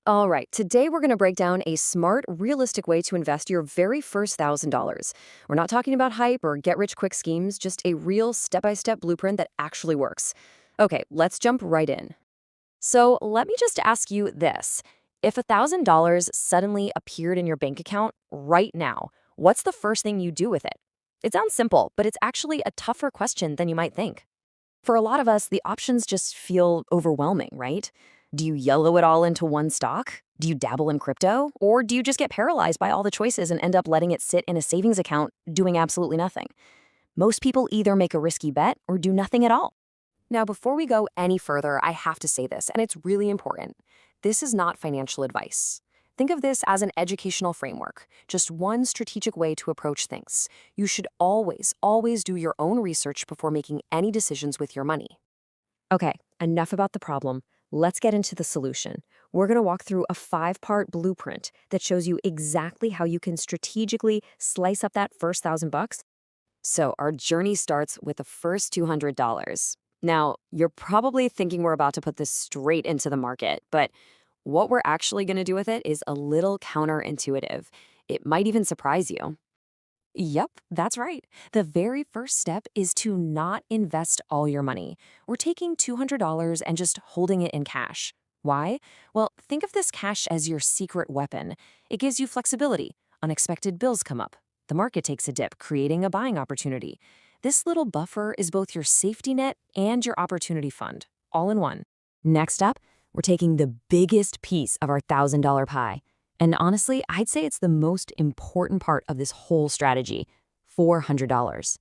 All right, today we're going to break down a smart, realistic way to invest your very first $1,000. We're not talking about hype or get rich quick schemes, just a real step-by-step blueprint that actually works. Okay, let's jump right in. So let me just ask you this. If $1,000 suddenly appeared in your bank account right now, what's the first thing you do with it? It sounds simple, but it's actually a tougher question than you might think. For a lot of us, the options just feel overwhelming, right? Do you yellow it all into one stock? Do you dabble in crypto? Or do you just get paralyzed by all the choices and end up letting it sit in a savings account doing absolutely nothing? Most people either make a risky bet or do nothing at all. Now, before we go any further, I have to say this, and it's really important. This is not financial advice. Think of this as an educational framework, just one strategic way to approach things. You should always do your own research before making any decisions with your money. Okay, enough about the problem. Let's get into the solution. We're going to walk through a 5-part blueprint that shows you exactly how you can strategically slice up that first $1,000. So our journey starts with the first $200. Now, you're probably thinking we're about to put this straight into the market, but what we're actually going to do with it is a little counterintuitive. It might even surprise you. Yep, that's right. The very first step is to not invest all your money. We're taking $200 and just holding it in cash. Why? Well, think of this cash as your secret weapon. It gives you flexibility. Unexpected bills come up. The market takes a dip, creating a buying opportunity. This little buffer is both your safety net and your opportunity fund, all in one. Next up, we're taking the biggest piece of our $1,000 pie. And honestly, I'd say it's the most important part of this whole strategy, $400.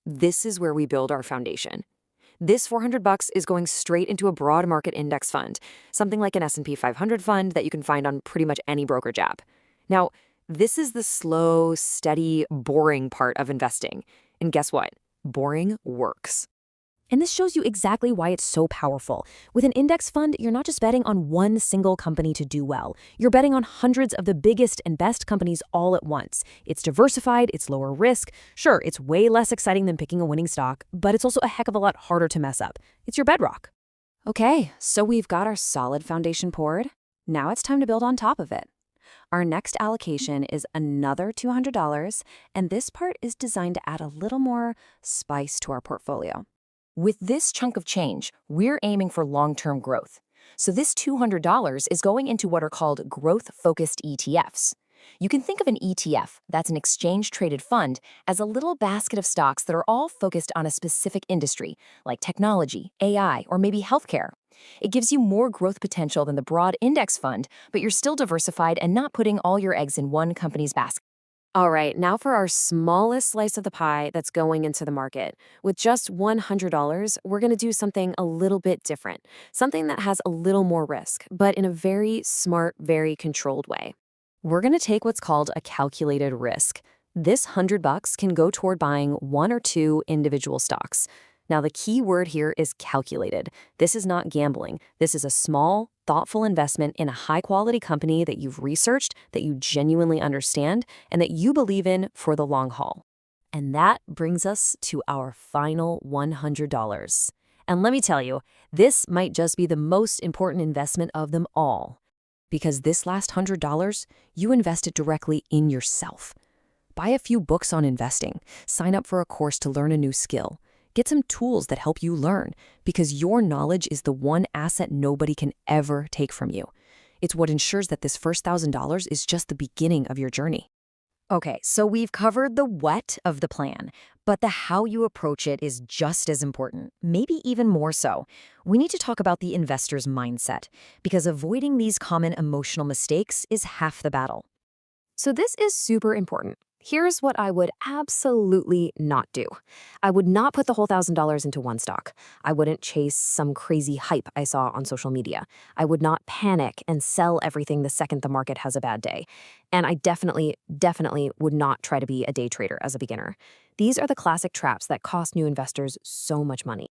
This is where we build our foundation. This $400 is going straight into a broad market index fund, something like an S&P 500 fund that you can find on pretty much any brokerage app. Now, this is the slow, steady, boring part of investing. And guess what? Boring works. And this shows you exactly why it's so powerful. With an index fund, you're not just betting on one single company to do well. You're betting on hundreds of the biggest and best companies all at once. It's diversified, it's lower risk. Sure, it's way less exciting than picking a winning stock, but it's also a heck of a lot harder to mess up. It's your bedrock. Okay, so we've got our solid foundation poured. Now it's time to build on top of it. Our next allocation is another $200, and this part is designed to add a little more spice to our portfolio. With this chunk of change, we're aiming for long-term growth. So this $200 is going into what are called growth-focused ETFs. You can think of an ETF, that's an exchange-traded fund, as a little basket of stocks that are all focused on a specific industry, like technology, AI, or maybe healthcare. It gives you more growth potential than the broad index fund, but you're still diversified and not putting all your eggs in one company's basket. All right, now for our smallest slice of the pie that's going into the market. With just $100, we're going to do something a little bit different, something that has a little more risk, but in a very smart, very controlled way. We're going to take what's called a calculated risk. This $100 can go toward buying one or two individual stocks. Now, the key word here is calculated. This is not gambling. This is a small, thoughtful investment in a high-quality company that you've researched, that you genuinely understand, and that you believe in for the long haul. And that brings us to our final $100. And let me tell you, this might just be the most important investment of them all. Because this last $100, you invest it directly in yourself. Buy a few books on investing. Sign up for a course to learn a new skill. Get some tools that help you learn, because your knowledge is the one asset nobody can ever take from you. It's what ensures that this first $1,000 is just the beginning of your journey. Okay, so we've covered the what of the plan, but the how you approach it is just as important, maybe even more so. We need to talk about the investor's mindset, because avoiding these common emotional mistakes is half the battle. So this is super important. Here's what I would absolutely not do. I would not put the whole $1,000 into one stock. I wouldn't chase some crazy hype I saw on social media. I would not panic and sell everything the second the market has a bad day. And I definitely would not try to be a day trader as a beginner. These are the classic traps that cost new investors so much money.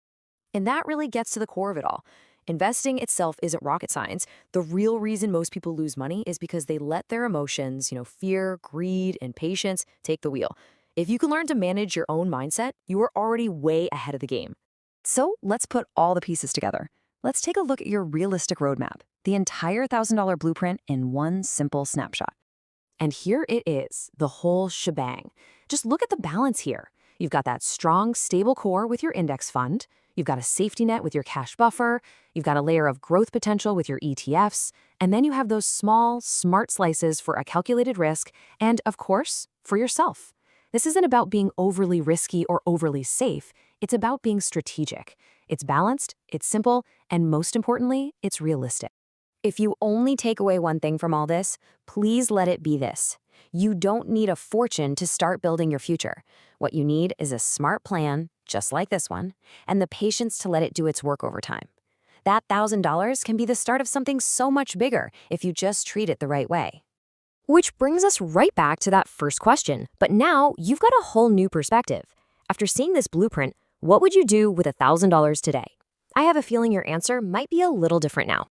And that really gets to the core of it all. Investing itself isn't rocket science. The real reason most people lose money is because they let their emotions, fear, greed, impatience, take the wheel. If you can learn to manage your own mindset, you are already way ahead of the game. So let's put all the pieces together. Let's take a look at your realistic roadmap. The entire $1,000 blueprint in one simple snapshot. And here it is, the whole shebang. Just look at the balance here. You've got that strong, stable core with your index fund. You've got a safety net with your cash buffer. You've got a layer of growth potential with your ETFs. And then you have those small, smart slices for a calculated risk and, of course, for yourself. This isn't about being overly risky or overly safe. It's about being strategic. It's balanced, it's simple, and most importantly, it's realistic. If you only take away one thing from all this, please let it be this. You don't need a fortune to start building your future. What you need is a smart plan, just like this one, and the patience to let it do its work over time. That $1,000 can be the start of something so much bigger if you just treat it the right way. Which brings us right back to that first question, but now you've got a whole new perspective. After seeing this blueprint, what would you do with $1,000 today? I have a feeling your answer might be a little different now.